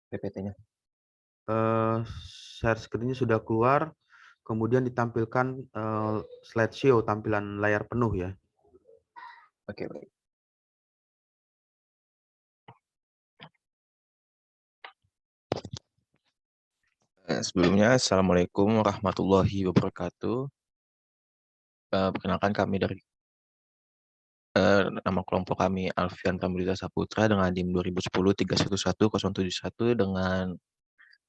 PPT-nya. Share screen-nya sudah keluar, kemudian ditampilkan slideshow, tampilan layar penuh ya. Oke, baik. Sebelumnya, Assalamualaikum warahmatullahi wabarakatuh. Perkenalkan kami dari nama kelompok kami Alfian Pramudita Saputra dengan NIM 2010-311-071 dengan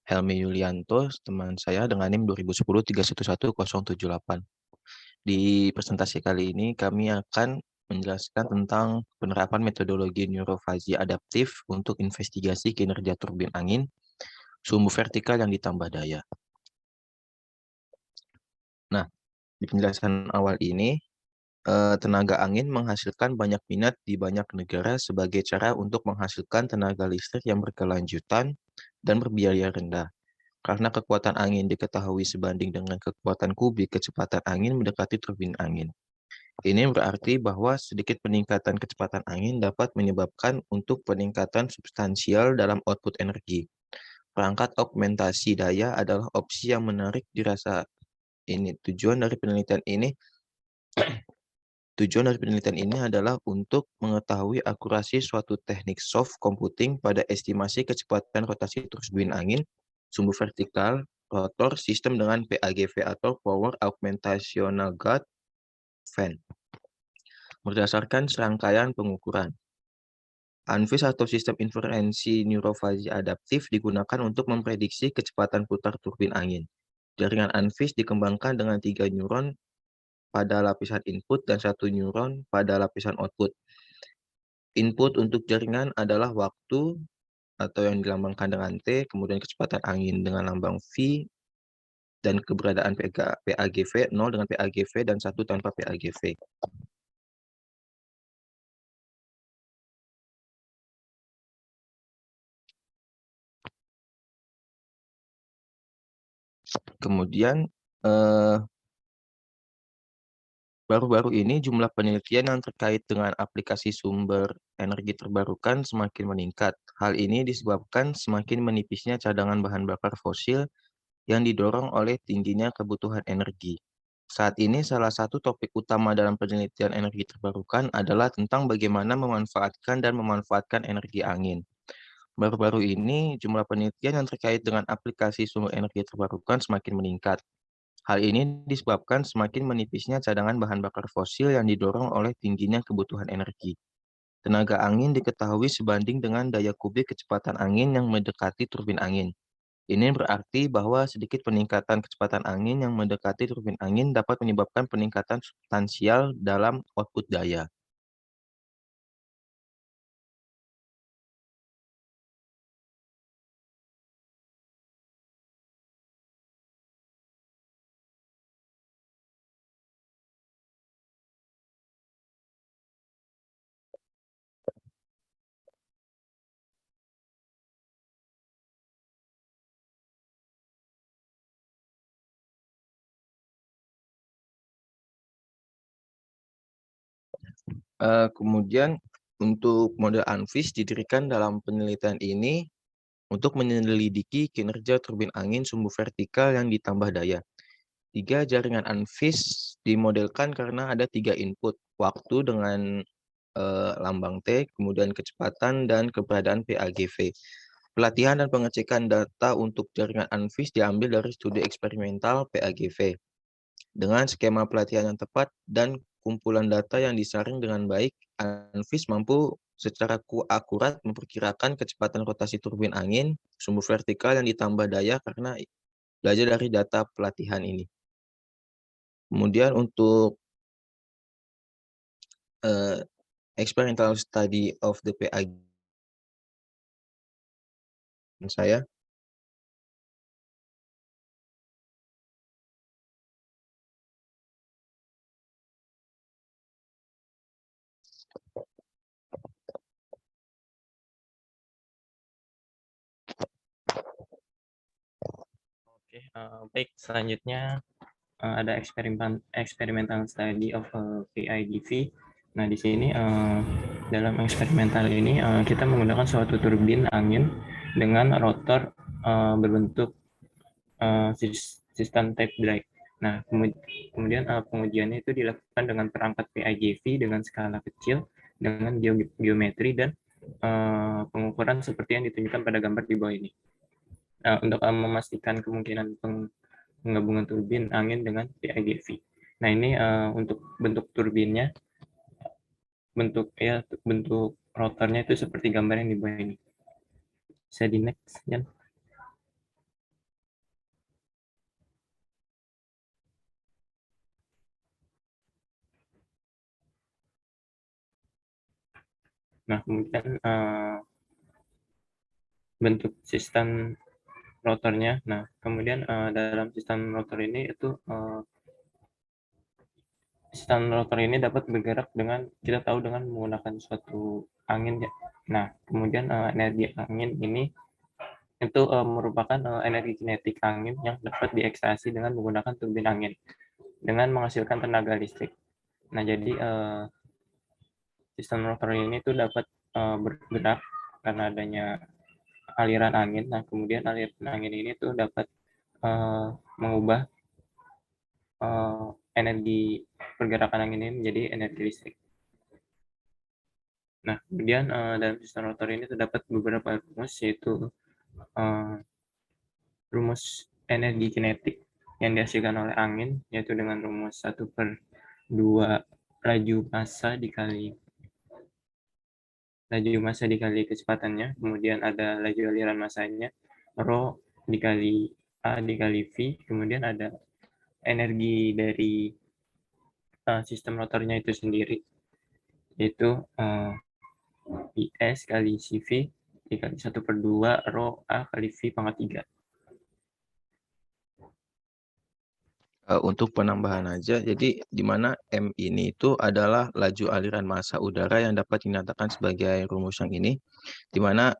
Helmi Yulianto, teman saya dengan NIM 2010-311-078. Di presentasi kali ini kami akan menjelaskan tentang penerapan metodologi neurofasi adaptif untuk investigasi kinerja turbin angin sumbu vertikal yang ditambah daya. Nah, di penjelasan awal ini, tenaga angin menghasilkan banyak minat di banyak negara sebagai cara untuk menghasilkan tenaga listrik yang berkelanjutan dan berbiaya rendah. Karena kekuatan angin diketahui sebanding dengan kekuatan kubik kecepatan angin mendekati turbin angin. Ini berarti bahwa sedikit peningkatan kecepatan angin dapat menyebabkan untuk peningkatan substansial dalam output energi. Perangkat augmentasi daya adalah opsi yang menarik dirasa ini. Tujuan dari penelitian ini adalah untuk mengetahui akurasi suatu teknik soft computing pada estimasi kecepatan rotasi turbin angin, sumbu vertikal, rotor, sistem dengan PAGV atau Power Augmentational Guide Fan. Berdasarkan serangkaian pengukuran. ANFIS atau sistem inferensi neurofasi adaptif digunakan untuk memprediksi kecepatan putar turbin angin. Jaringan ANFIS dikembangkan dengan 3 neuron pada lapisan input dan 1 neuron pada lapisan output. Input untuk jaringan adalah waktu atau yang dilambangkan dengan T, kemudian kecepatan angin dengan lambang V, dan keberadaan PAGV 0 dengan PAGV dan 1 tanpa PAGV. Kemudian baru-baru ini jumlah penelitian yang terkait dengan aplikasi sumber energi terbarukan semakin meningkat. Hal ini disebabkan semakin menipisnya cadangan bahan bakar fosil yang didorong oleh tingginya kebutuhan energi. Saat ini salah satu topik utama dalam penelitian energi terbarukan adalah tentang bagaimana memanfaatkan dan memanfaatkan energi angin. Baru-baru ini jumlah penelitian yang terkait dengan aplikasi sumber energi terbarukan semakin meningkat. Hal ini disebabkan semakin menipisnya cadangan bahan bakar fosil yang didorong oleh tingginya kebutuhan energi. Tenaga angin diketahui sebanding dengan daya kubik kecepatan angin yang mendekati turbin angin. Ini berarti bahwa sedikit peningkatan kecepatan angin yang mendekati turbin angin dapat menyebabkan peningkatan substansial dalam output daya. Kemudian untuk model ANFIS didirikan dalam penelitian ini untuk menyelidiki kinerja turbin angin sumbu vertikal yang ditambah daya. 3 jaringan ANFIS dimodelkan karena ada 3 input, waktu dengan lambang T, kemudian kecepatan dan keberadaan PAGV. Pelatihan dan pengecekan data untuk jaringan ANFIS diambil dari studi eksperimental PAGV. Dengan skema pelatihan yang tepat dan kumpulan data yang disaring dengan baik, ANFIS mampu secara akurat memperkirakan kecepatan rotasi turbin angin, sumbu vertikal yang ditambah daya karena belajar dari data pelatihan ini. Kemudian untuk experimental study of the PAG saya. Oke, baik. Selanjutnya ada experimental study of PIDV. Nah, di sini dalam eksperimental ini kita menggunakan suatu turbin angin dengan rotor berbentuk sistem tape drive. Nah, kemudian pengujiannya itu dilakukan dengan perangkat PIGV dengan skala kecil, dengan geometri dan pengukuran seperti yang ditunjukkan pada gambar di bawah ini. Nah, untuk memastikan kemungkinan penggabungan turbin angin dengan PIGV. Nah, ini untuk bentuk turbinnya, bentuk rotornya itu seperti gambar yang di bawah ini. Bisa di next, Jan. Nah, kemudian bentuk sistem rotornya. Nah, kemudian dalam sistem rotor ini itu sistem rotor ini dapat bergerak dengan, kita tahu, dengan menggunakan suatu angin ya. Nah, kemudian energi angin ini itu merupakan energi kinetik angin yang dapat diekstraksi dengan menggunakan turbin angin dengan menghasilkan tenaga listrik. Nah, jadi sistem rotor ini tuh dapat bergerak karena adanya aliran angin. Nah, kemudian aliran angin ini tuh dapat mengubah energi pergerakan angin ini menjadi energi listrik. Nah, kemudian dalam sistem rotor ini terdapat beberapa rumus, yaitu rumus energi kinetik yang dihasilkan oleh angin, yaitu dengan rumus 1/2 laju massa dikali kecepatannya, kemudian ada laju aliran massanya, Rho dikali A dikali V, kemudian ada energi dari sistem rotornya itu sendiri, yaitu IS kali CV dikali 1/2 Rho A kali V pangkat 3. Untuk penambahan aja, jadi di mana M ini itu adalah laju aliran massa udara yang dapat dinyatakan sebagai rumus yang ini, di mana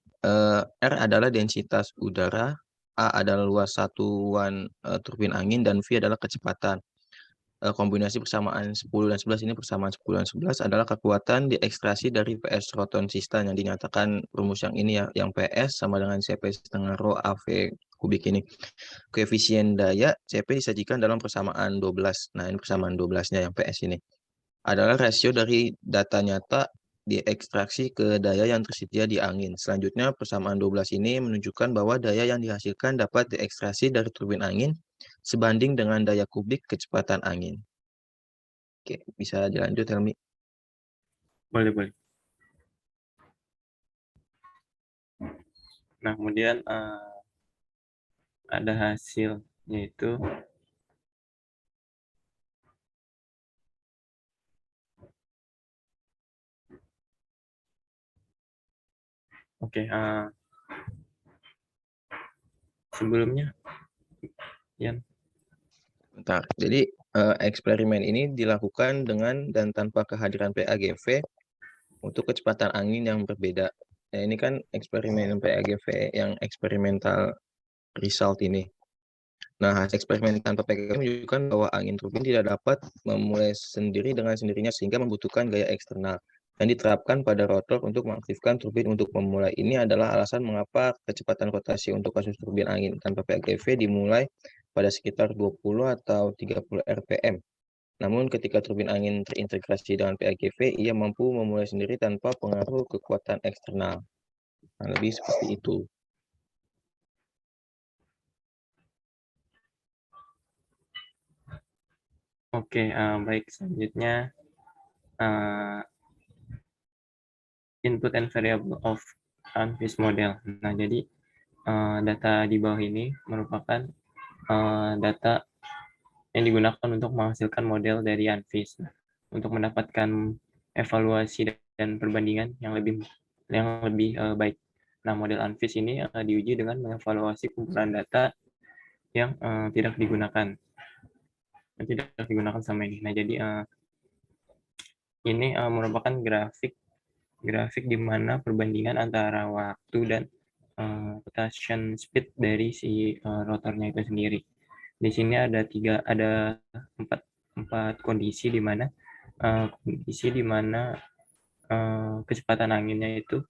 R adalah densitas udara, A adalah luas satuan turbin angin, dan V adalah kecepatan. Kombinasi persamaan 10 dan 11 ini, persamaan 10 dan 11 adalah kekuatan diekstraksi dari PS roton sistem yang dinyatakan rumus yang ini ya, yang PS sama dengan CP setengah Rho AV kubik ini. Koefisien daya CP disajikan dalam persamaan 12. Nah, ini persamaan 12-nya yang PS ini. Adalah rasio dari data nyata diekstraksi ke daya yang tersedia di angin. Selanjutnya, persamaan 12 ini menunjukkan bahwa daya yang dihasilkan dapat diekstraksi dari turbin angin sebanding dengan daya kubik kecepatan angin. Oke, bisa dilanjut, Helmi. Boleh. Nah, kemudian ada hasil, yaitu sebelumnya, Yan. Bentar. Jadi eksperimen ini dilakukan dengan dan tanpa kehadiran PAGV untuk kecepatan angin yang berbeda. Nah, ini kan eksperimen PAGV yang eksperimental result ini. Nah, hasil eksperimen tanpa PAGV menunjukkan bahwa angin turbin tidak dapat memulai sendiri dengan sendirinya sehingga membutuhkan gaya eksternal yang diterapkan pada rotor untuk mengaktifkan turbin untuk memulai. Ini adalah alasan mengapa kecepatan rotasi untuk kasus turbin angin tanpa PAGV dimulai pada sekitar 20 atau 30 rpm. Namun ketika turbin angin terintegrasi dengan PAGV, ia mampu memulai sendiri tanpa pengaruh kekuatan eksternal. Nah, lebih seperti itu. Oke, baik. Selanjutnya, input and variable of UNFIS model. Nah, jadi data di bawah ini merupakan data yang digunakan untuk menghasilkan model dari UNFIS. Nah, untuk mendapatkan evaluasi dan perbandingan yang lebih baik. Nah, model UNFIS ini diuji dengan mengevaluasi kumpulan data yang tidak digunakan sama ini. Nah, jadi ini merupakan grafik di mana perbandingan antara waktu dan rotation speed dari si rotornya itu sendiri. Di sini ada empat kondisi di mana kecepatan anginnya itu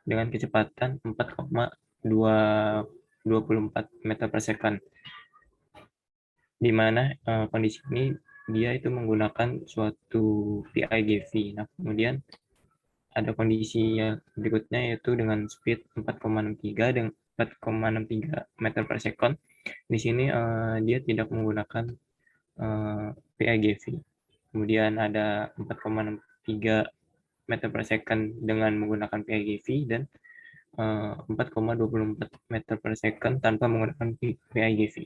dengan kecepatan 4,0 24 meter per second, di mana kondisi ini dia itu menggunakan suatu PIGV. Nah, kemudian ada kondisi yang berikutnya yaitu dengan speed 4,63 dan 4,63 meter per second. Di sini dia tidak menggunakan PIGV. Kemudian ada 4,63 meter per second dengan menggunakan PIGV dan 4,24 meter per second tanpa menggunakan PIGV.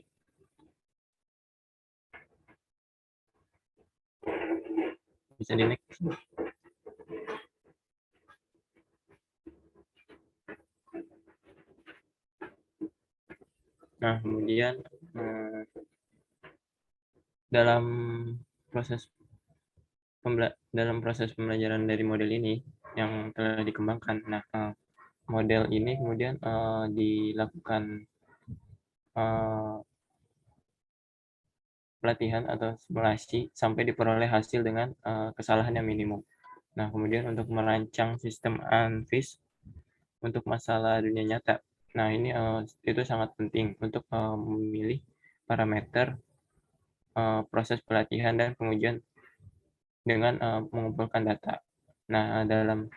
Bisa di next. Nah, kemudian dalam proses pembelajaran dari model ini yang telah dikembangkan. Nah, model ini kemudian dilakukan pelatihan atau simulasi sampai diperoleh hasil dengan kesalahan yang minimum. Nah, kemudian untuk merancang sistem ANFIS untuk masalah dunia nyata. Nah, ini itu sangat penting untuk memilih parameter proses pelatihan dan pengujian dengan mengumpulkan data. Nah, dalam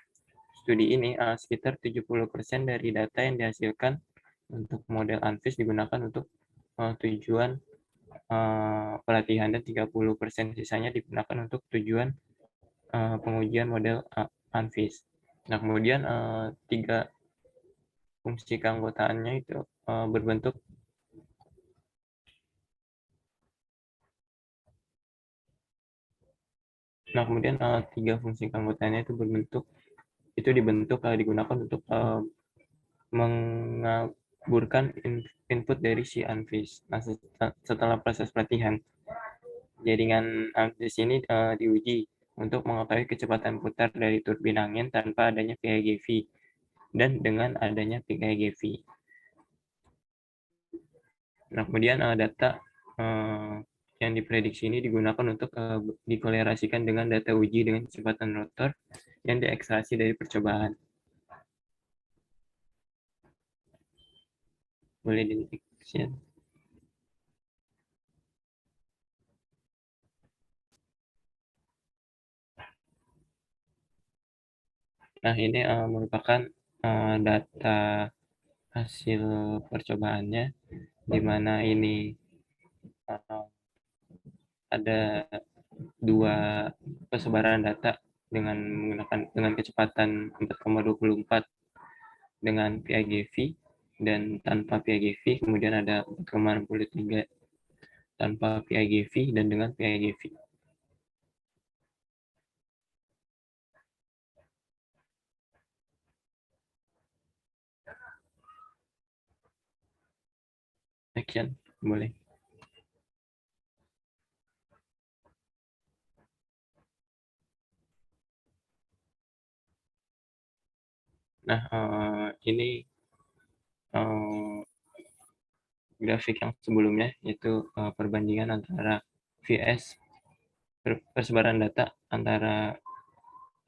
studi ini sekitar 70% dari data yang dihasilkan untuk model ANFIS digunakan untuk tujuan pelatihan dan 30% sisanya digunakan untuk tujuan pengujian model ANFIS. Nah, kemudian 3 fungsi keanggotaannya itu berbentuk kemudian 3 fungsi keanggotaannya itu digunakan untuk mengaburkan input dari si ANFIS. Nah, setelah proses pelatihan, jaringan ANFIS ini diuji untuk mengetahui kecepatan putar dari turbin angin tanpa adanya PIGV dan dengan adanya PIGV. Nah, kemudian data yang diprediksi ini digunakan untuk dikolerasikan dengan data uji dengan kecepatan rotor yang diekstraksi dari percobaan. Boleh di-next. Nah, ini merupakan data hasil percobaannya, di mana ini ada 2 persebaran data dengan kecepatan 4,24 dengan PIGV dan tanpa PIGV, kemudian ada 4,63 tanpa PIGV dan dengan PIGV. Action, boleh. Nah, ini grafik yang sebelumnya, yaitu perbandingan antara VS persebaran data antara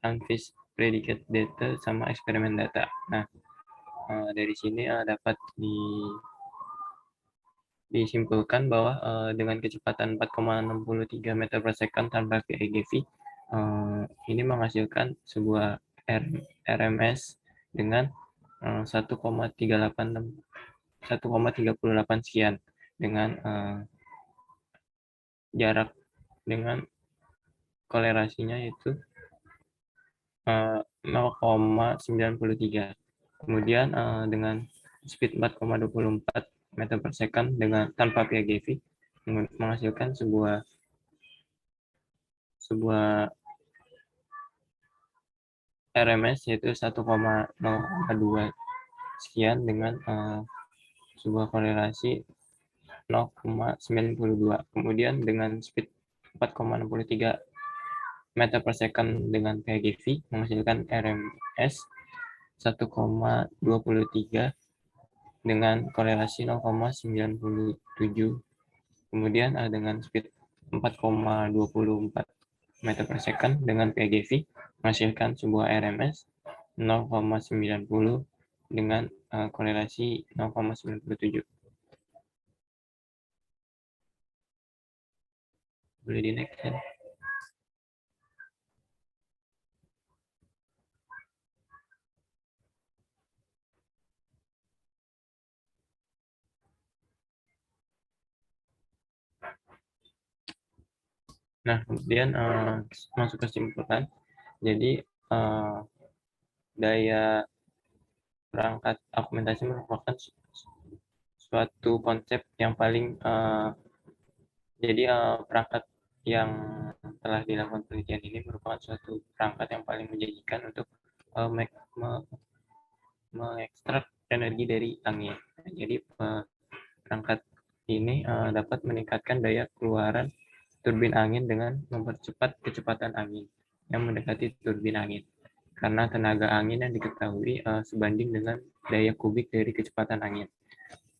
ANFIS predicate data sama eksperimen data. Nah, dari sini dapat disimpulkan bahwa dengan kecepatan 4,63 meter per second tanpa PIGV, ini menghasilkan sebuah RMS dengan 1,38 sekian dengan jarak dengan kolerasinya itu 0,93. Kemudian dengan speed 4,24 meter per second dengan tanpa PIGV menghasilkan sebuah RMS yaitu 1,02 sekian dengan sebuah kolerasi 0,92. Kemudian dengan speed 4,63 meter per second dengan PIGV menghasilkan RMS 1,23 dengan kolerasi 0,97. Kemudian dengan speed 4,24 meter per second dengan PIGV menghasilkan sebuah RMS 0,90 dengan korelasi 0,97. Boleh di next ya. Nah, kemudian masuk kesimpulan. Jadi daya perangkat augmentasi merupakan suatu konsep yang paling perangkat yang telah dilakukan penelitian ini merupakan suatu perangkat yang paling menjanjikan untuk mengekstrak energi dari angin. Jadi perangkat ini dapat meningkatkan daya keluaran turbin angin dengan mempercepat kecepatan angin yang mendekati turbin angin. Karena tenaga angin yang diketahui sebanding dengan daya kubik dari kecepatan angin.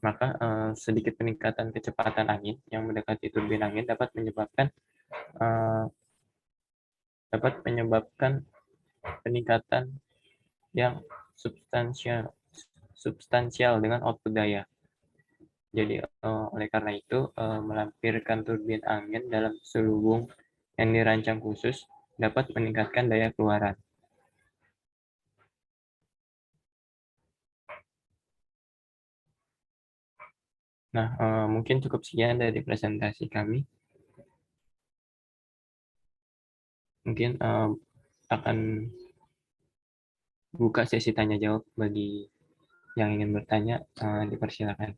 Maka sedikit peningkatan kecepatan angin yang mendekati turbin angin dapat menyebabkan peningkatan yang substansial dengan output daya. Jadi oleh karena itu melampirkan turbin angin dalam selubung yang dirancang khusus dapat meningkatkan daya keluaran. Nah, mungkin cukup sekian dari presentasi kami. Mungkin akan buka sesi tanya jawab bagi yang ingin bertanya, dipersilakan.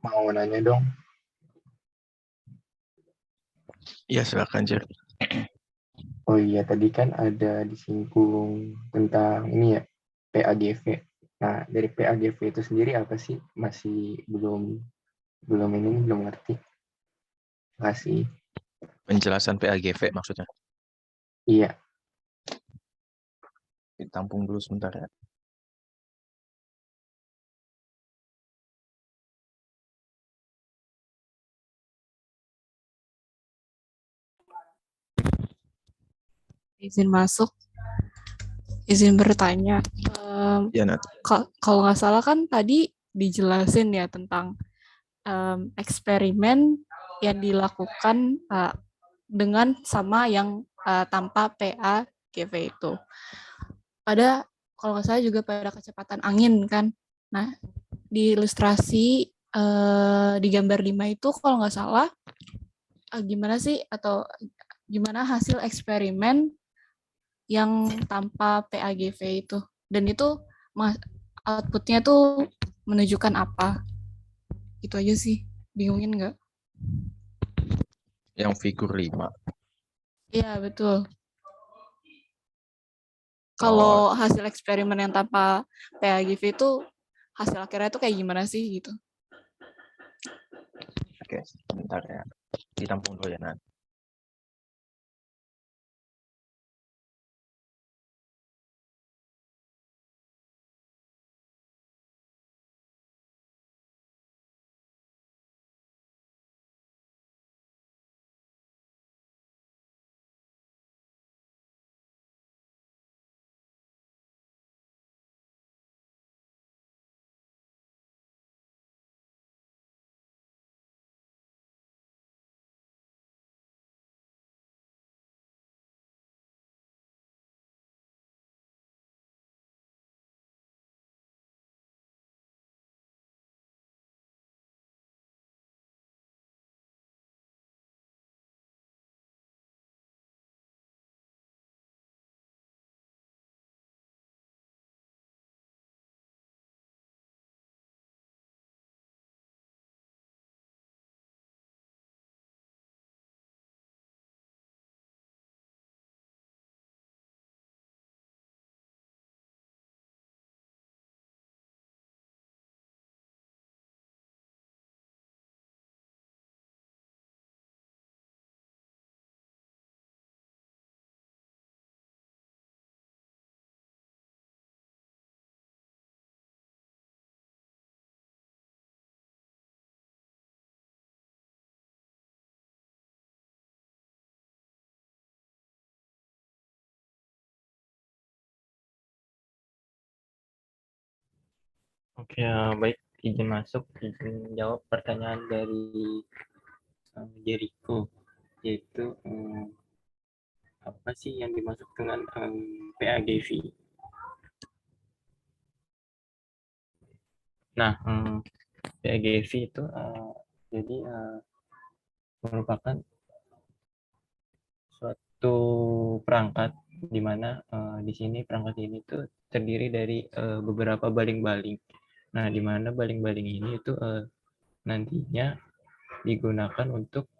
Mau nanya dong. Ya, silakan, Jer. Oh iya, tadi kan ada disinggung tentang ini ya, PAGV. Nah, dari PAGV itu sendiri apa sih? Masih belum ngerti. Makasih. Penjelasan PAGV maksudnya. Iya, Ditampung dulu sebentar ya. Izin masuk, izin bertanya. Ya, Nat. Kalau nggak salah kan tadi dijelasin ya tentang eksperimen yang dilakukan dengan sama yang tanpa PAGV itu. Kalau nggak salah juga pada kecepatan angin kan. Nah, di ilustrasi di gambar 5 itu kalau nggak salah gimana sih atau gimana hasil eksperimen yang tanpa PAGV itu. Dan itu outputnya tuh menunjukkan apa. Itu aja sih. Bingungin nggak? Yang figur 5. Iya, betul. Kalau hasil eksperimen yang tanpa PAGV itu hasil akhirnya itu kayak gimana sih gitu. Oke, sebentar ya. Ditampung dulu ya, Nan. Oke, baik. Izin masuk, izin jawab pertanyaan dari Jericho, yaitu apa sih yang dimaksud dengan PAGV? Nah, PAGV itu jadi merupakan suatu perangkat di mana di sini perangkat ini tuh terdiri dari beberapa baling-baling. Nah, di mana baling-baling ini itu nantinya digunakan untuk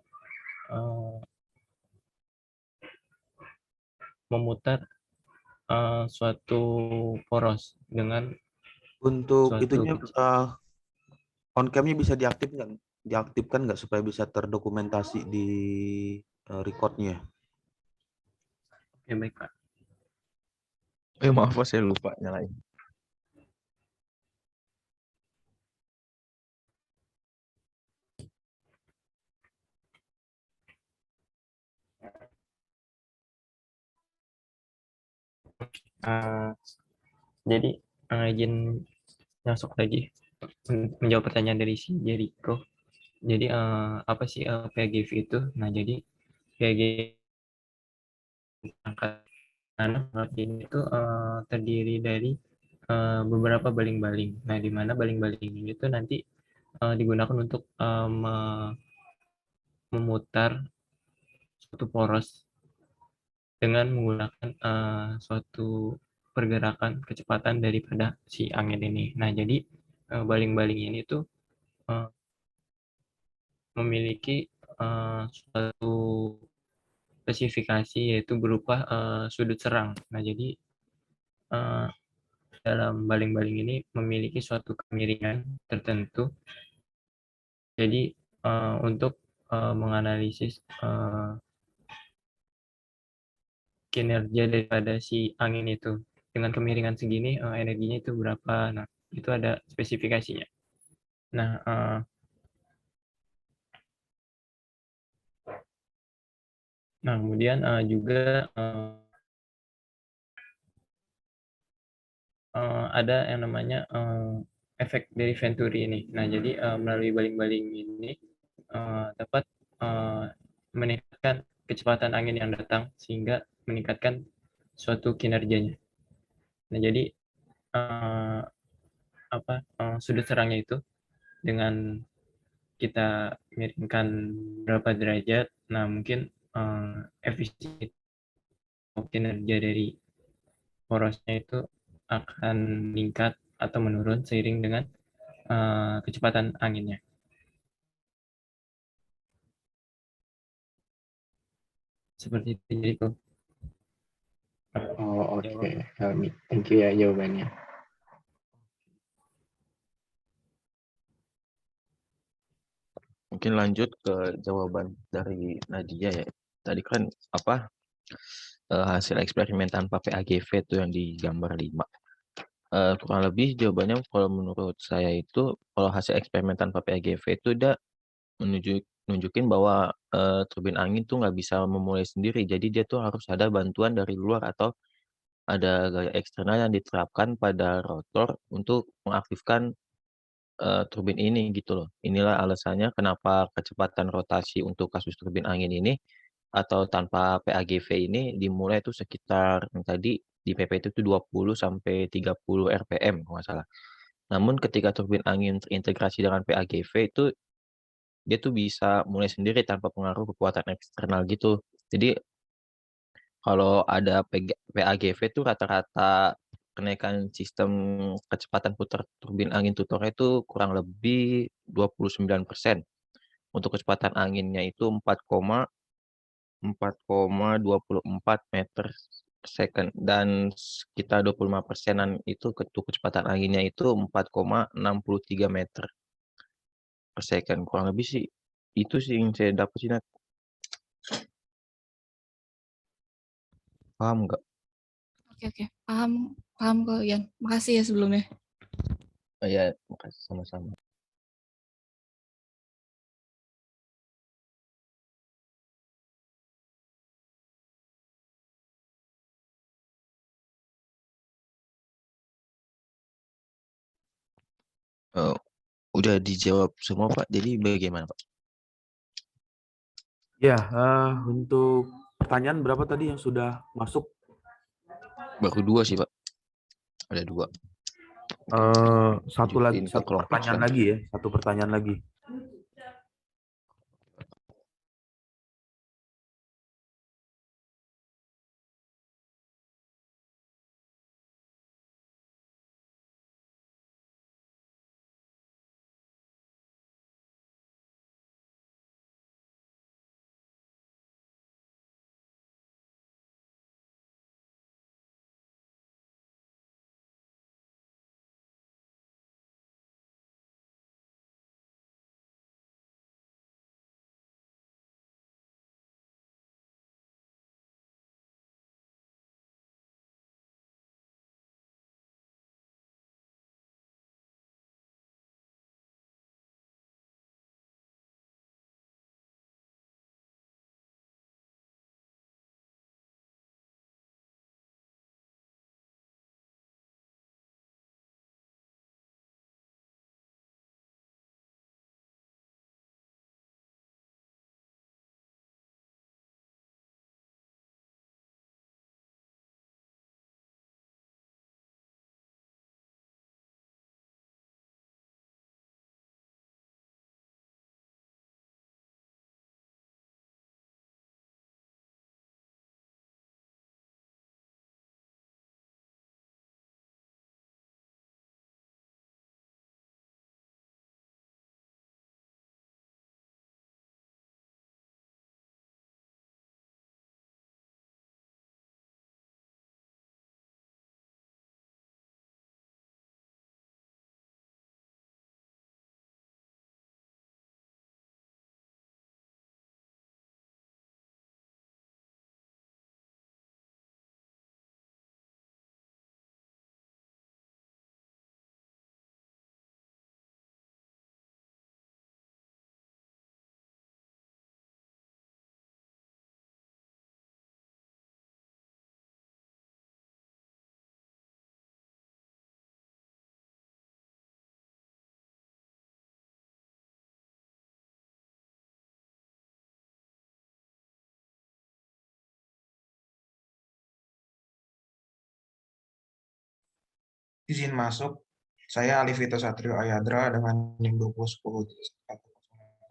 memutar suatu poros dengan Untuk suatu itunya on cam-nya bisa diaktifkan nggak supaya bisa terdokumentasi di record-nya? Oke, baik Pak. Maaf, saya lupa nyalain. Jadi izin masuk lagi menjawab pertanyaan dari si Jericho. Jadi apa sih PAGV itu? Nah, jadi PAGV perangkat ini itu terdiri dari beberapa baling-baling. Nah, di mana baling-baling ini itu nanti digunakan untuk memutar suatu poros dengan menggunakan suatu pergerakan kecepatan daripada si angin ini. Nah, jadi baling-baling ini tuh memiliki suatu spesifikasi yaitu berupa sudut serang. Nah, jadi dalam baling-baling ini memiliki suatu kemiringan tertentu. Jadi untuk menganalisis kinerja daripada si angin itu dengan kemiringan segini energinya itu berapa. Nah, itu ada spesifikasinya. Nah, kemudian juga ada yang namanya efek dari Venturi ini. Nah, jadi melalui baling-baling ini dapat meningkatkan kecepatan angin yang datang sehingga meningkatkan suatu kinerjanya. Nah, jadi sudut serangnya itu dengan kita miringkan berapa derajat, nah mungkin efisiensi kinerja dari porosnya itu akan meningkat atau menurun seiring dengan kecepatan anginnya. Seperti itu. Jadi itu Oh, oke, jawab. Helmi. Thank you ya jawabannya. Mungkin lanjut ke jawaban dari Nadia ya. Tadi kan hasil eksperimen tanpa PAGV itu yang di gambar 5. Kurang lebih jawabannya kalau menurut saya itu kalau hasil eksperimen tanpa PAGV itu udah nunjukin bahwa turbin angin tuh nggak bisa memulai sendiri. Jadi dia tuh harus ada bantuan dari luar atau ada gaya eksternal yang diterapkan pada rotor untuk mengaktifkan turbin ini gitu loh. Inilah alasannya kenapa kecepatan rotasi untuk kasus turbin angin ini atau tanpa PAGV ini dimulai tuh sekitar yang tadi di PP itu tuh 20 sampai 30 RPM kalau nggak salah. Namun ketika turbin angin terintegrasi dengan PAGV itu dia tuh bisa mulai sendiri tanpa pengaruh kekuatan eksternal gitu. Jadi kalau ada PAGV itu rata-rata kenaikan sistem kecepatan putar turbin angin tutornya itu kurang lebih 29%. Untuk kecepatan anginnya itu 4,24 meter per second dan sekitar 25%-an itu untuk kecepatan anginnya itu 4,63 meter per second. Kurang lebih sih itu sih yang saya dapat sih, Nat. Paham nggak? Oke, paham, paham kok, Yan. Makasih ya sebelumnya. Ya, makasih sama-sama. Udah dijawab semua, Pak. Jadi bagaimana, Pak? Ya, untuk pertanyaan berapa tadi yang sudah masuk? Baru 2 sih, Pak. Ada 2. Satu lagi, Lanjutin ke satu kelompok pertanyaan lagi selanjutnya. ya, satu pertanyaan lagi. Izin masuk. Saya Alivito Satrio Ayadra dengan NIM 2010-1005.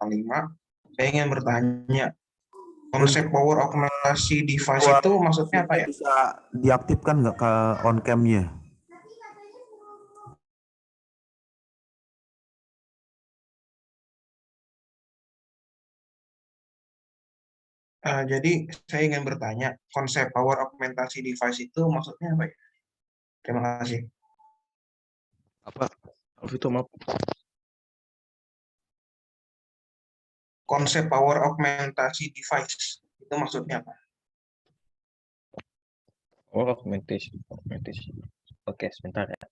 Saya ingin bertanya, konsep power augmentasi device itu maksudnya apa ya? Bisa diaktifkan nggak ke on cam-nya? Jadi saya ingin bertanya, konsep power augmentasi device itu maksudnya apa ya? Terima kasih. Apa? Alvito, maaf. Konsep power augmentasi device itu maksudnya apa? Oh, augmentation. Oke, sebentar ya.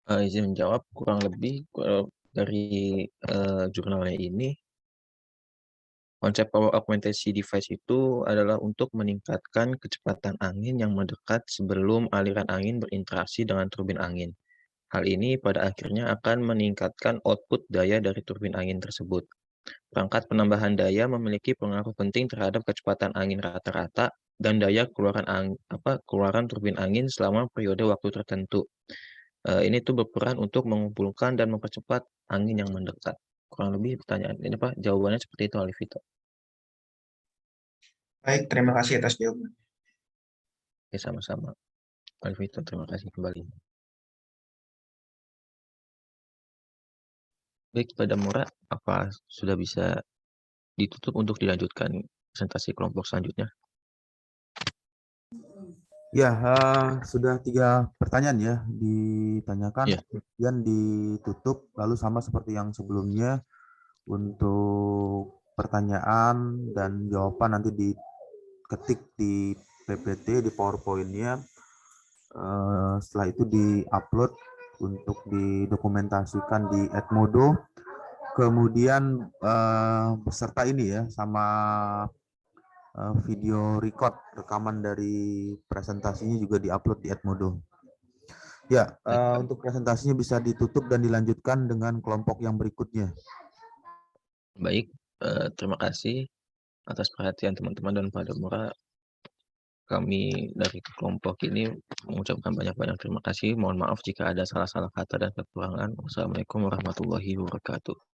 Izin menjawab, kurang lebih dari jurnalnya ini, konsep power augmentation device itu adalah untuk meningkatkan kecepatan angin yang mendekat sebelum aliran angin berinteraksi dengan turbin angin. Hal ini pada akhirnya akan meningkatkan output daya dari turbin angin tersebut. Perangkat penambahan daya memiliki pengaruh penting terhadap kecepatan angin rata-rata dan daya keluaran turbin angin selama periode waktu tertentu. Ini tuh berperan untuk mengumpulkan dan mempercepat angin yang mendekat. Kurang lebih jawabannya seperti itu, Alivito. Baik, terima kasih atas jawaban. Oke, sama-sama. Alivito, terima kasih kembali. Baik, pada Mura, apa sudah bisa ditutup untuk dilanjutkan presentasi kelompok selanjutnya? Ya, sudah 3 pertanyaan ya ditanyakan, Iya. kemudian ditutup, lalu sama seperti yang sebelumnya untuk pertanyaan dan jawaban nanti diketik di PPT, di PowerPoint-nya. Setelah itu di-upload untuk didokumentasikan di Edmodo. Kemudian beserta ini ya, sama video record rekaman dari presentasinya juga diupload di Edmodo. Ya, untuk presentasinya bisa ditutup dan dilanjutkan dengan kelompok yang berikutnya. Baik, terima kasih atas perhatian teman-teman dan pada Mura. Kami dari kelompok ini mengucapkan banyak-banyak terima kasih. Mohon maaf jika ada salah-salah kata dan kekurangan. Wassalamualaikum warahmatullahi wabarakatuh.